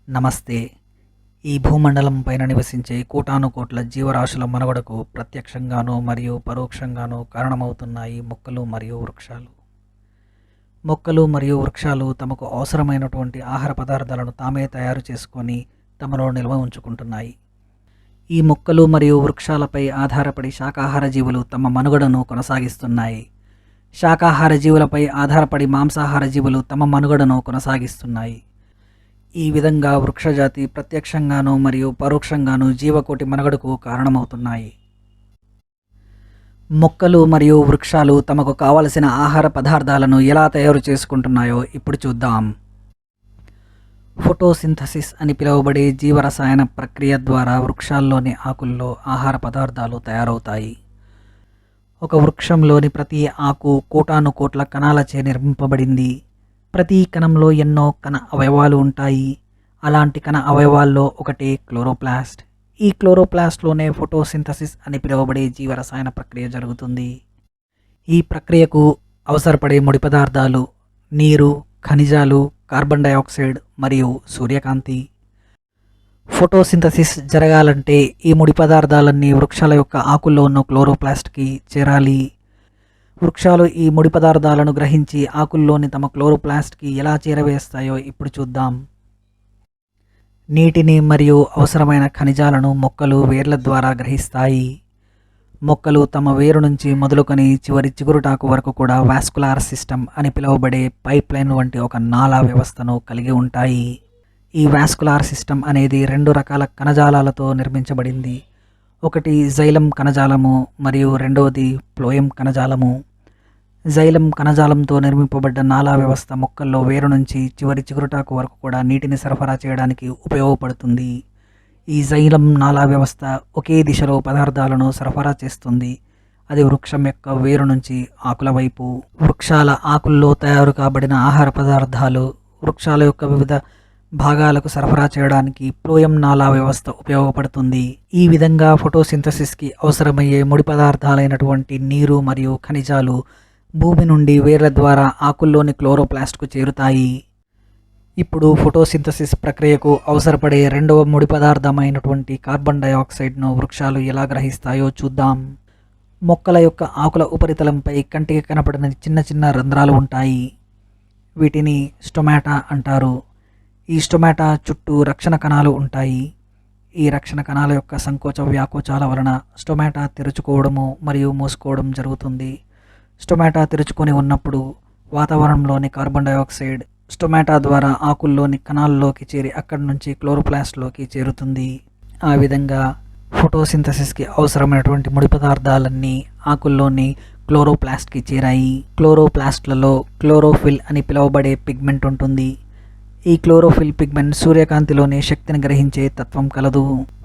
నమస్తే. ఈ భూమండలం పైన నివసించే కోటానుకోట్ల జీవరాశుల మనుగడకు ప్రత్యక్షంగానూ మరియు పరోక్షంగానూ కారణమవుతున్నాయి మొక్కలు మరియు వృక్షాలు. మొక్కలు మరియు వృక్షాలు తమకు అవసరమైనటువంటి ఆహార పదార్థాలను తామే తయారు చేసుకొని తమలో నిల్వ ఉంచుకుంటున్నాయి. ఈ మొక్కలు మరియు వృక్షాలపై ఆధారపడి శాకాహార జీవులు తమ మనుగడను కొనసాగిస్తున్నాయి. శాకాహార జీవులపై ఆధారపడి మాంసాహార జీవులు తమ మనుగడను కొనసాగిస్తున్నాయి. ఈ విధంగా వృక్షజాతి ప్రత్యక్షంగానూ మరియు పరోక్షంగానూ జీవకోటి మనుగడకు కారణమవుతున్నాయి. మొక్కలు మరియు వృక్షాలు తమకు కావలసిన ఆహార పదార్థాలను ఎలా తయారు చేసుకుంటున్నాయో ఇప్పుడు చూద్దాం. ఫోటోసింథసిస్ అని పిలువబడే జీవరసాయన ప్రక్రియ ద్వారా వృక్షాల్లోని ఆకుల్లో ఆహార పదార్థాలు తయారవుతాయి. ఒక వృక్షంలోని ప్రతి ఆకు కోటానుకోట్ల కణాలచే నిర్మింపబడింది. ప్రతి కణంలో ఎన్నో కణ అవయవాలు ఉంటాయి. అలాంటి కణ అవయవాల్లో ఒకటి క్లోరోప్లాస్ట్. ఈ క్లోరోప్లాస్ట్లోనే ఫోటోసింథసిస్ అని పిలువబడే జీవరసాయన ప్రక్రియ జరుగుతుంది. ఈ ప్రక్రియకు అవసరపడే ముడి పదార్థాలు నీరు, ఖనిజాలు, కార్బన్ డయాక్సైడ్ మరియు సూర్యకాంతి. ఫోటోసింథసిస్ జరగాలంటే ఈ ముడి పదార్థాలన్నీ వృక్షాల యొక్క ఆకుల్లో ఉన్న క్లోరోప్లాస్ట్కి చేరాలి. వృక్షాలు ఈ ముడి పదార్థాలను గ్రహించి ఆకుల్లోని తమ క్లోరోప్లాస్ట్కి ఎలా చేరవేస్తాయో ఇప్పుడు చూద్దాం. నీటిని మరియు అవసరమైన ఖనిజాలను మొక్కలు వేర్ల ద్వారా గ్రహిస్తాయి. మొక్కలు తమ వేరు నుంచి మొదలుకొని చివరి చిగురుటాకు వరకు కూడా వాస్కులార్ సిస్టమ్ అని పిలువబడే పైప్లైన్ వంటి ఒక నాళా వ్యవస్థను కలిగి ఉంటాయి. ఈ వాస్కులార్ సిస్టమ్ అనేది 2 రకాల కణజాలాలతో నిర్మించబడింది. ఒకటి జైలం కణజాలము మరియు రెండవది ఫ్లోయం కణజాలము. జైలం కణజాలంతో నిర్మింపబడ్డ నాళా వ్యవస్థ మొక్కల్లో వేరు నుంచి చివరి చిగురుటాకు వరకు కూడా నీటిని సరఫరా చేయడానికి ఉపయోగపడుతుంది. ఈ జైలం నాళా వ్యవస్థ ఒకే దిశలో పదార్థాలను సరఫరా చేస్తుంది. అది వృక్షం యొక్క వేరు నుంచి ఆకుల వైపు. వృక్షాల ఆకుల్లో తయారు కాబడిన ఆహార పదార్థాలు వృక్షాల యొక్క వివిధ భాగాలకు సరఫరా చేయడానికి ఫ్లోయం నాళా వ్యవస్థ ఉపయోగపడుతుంది. ఈ విధంగా ఫోటోసింథసిస్కి అవసరమయ్యే ముడి పదార్థాలైనటువంటి నీరు మరియు ఖనిజాలు భూమి నుండి వేర్ల ద్వారా ఆకుల్లోని క్లోరోప్లాస్ట్కు చేరుతాయి. ఇప్పుడు ఫోటోసింథసిస్ ప్రక్రియకు అవసరపడే రెండవ ముడి పదార్థమైనటువంటి కార్బన్ డయాక్సైడ్ను వృక్షాలు ఎలా గ్రహిస్తాయో చూద్దాం. మొక్కల యొక్క ఆకుల ఉపరితలంపై కంటికి కనపడిన చిన్న చిన్న రంధ్రాలు ఉంటాయి. వీటిని స్టొమాటా అంటారు. ఈ స్టొమాటా చుట్టూ రక్షణ కణాలు ఉంటాయి. ఈ రక్షణ కణాల యొక్క సంకోచ వ్యాకోచాల వలన స్టొమాటా తెరుచుకోవడము మరియు మూసుకోవడం జరుగుతుంది. స్టొమాటా తెరుచుకొని ఉన్నప్పుడు వాతావరణంలోని కార్బన్ డయాక్సైడ్ స్టొమాటా ద్వారా ఆకుల్లోని కణాల్లోకి చేరి అక్కడి నుంచి క్లోరోప్లాస్ట్లోకి చేరుతుంది. ఆ విధంగా ఫోటోసింథసిస్కి అవసరమైనటువంటి ముడి పదార్థాలన్నీ ఆకుల్లోని క్లోరోప్లాస్ట్కి చేరాయి. క్లోరోప్లాస్ట్లలో క్లోరోఫిల్ అని పిలువబడే పిగ్మెంట్ ఉంటుంది. ఈ క్లోరోఫిల్ పిగ్మెంట్ సూర్యకాంతిలోని శక్తిని గ్రహించే తత్వం కలదు.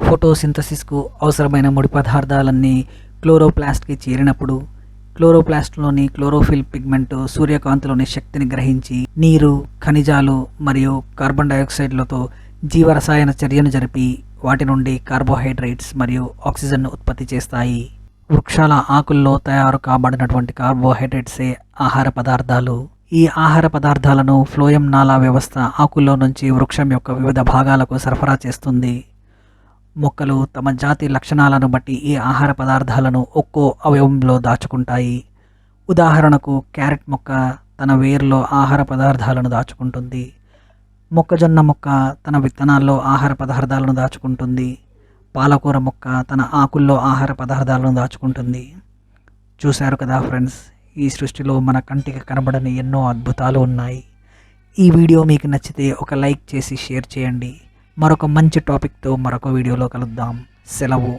ఫోటోసింథసిస్కు అవసరమైన ముడి పదార్థాలన్నీ క్లోరోప్లాస్ట్కి చేరినప్పుడు క్లోరోప్లాస్ట్లోని క్లోరోఫిల్ పిగ్మెంట్ సూర్యకాంతిలోని శక్తిని గ్రహించి నీరు, ఖనిజాలు మరియు కార్బన్ డయాక్సైడ్లతో జీవరసాయన చర్యను జరిపి వాటి నుండి కార్బోహైడ్రేట్స్ మరియు ఆక్సిజన్ను ఉత్పత్తి చేస్తాయి. వృక్షాల ఆకుల్లో తయారు కాబడినటువంటి కార్బోహైడ్రేట్సే ఆహార పదార్థాలు. ఈ ఆహార పదార్థాలను ఫ్లోయం నాళా వ్యవస్థ ఆకుల్లో నుంచి వృక్షం యొక్క వివిధ భాగాలకు సరఫరా చేస్తుంది. మొక్కలు తమ జాతి లక్షణాలను బట్టి ఈ ఆహార పదార్థాలను ఒక్కో అవయవంలో దాచుకుంటాయి. ఉదాహరణకు క్యారెట్ మొక్క తన వేరులో ఆహార పదార్థాలను దాచుకుంటుంది. మొక్కజొన్న మొక్క తన విత్తనాల్లో ఆహార పదార్థాలను దాచుకుంటుంది. పాలకూర మొక్క తన ఆకుల్లో ఆహార పదార్థాలను దాచుకుంటుంది. చూశారు కదా ఫ్రెండ్స్, ఈ సృష్టిలో మన కంటికి కనబడని ఎన్నో అద్భుతాలు ఉన్నాయి. ఈ వీడియో మీకు నచ్చితే ఒక లైక్ చేసి షేర్ చేయండి. మరొక మంచి టాపిక్తో మరొక వీడియోలో కలుద్దాం. సెలవు.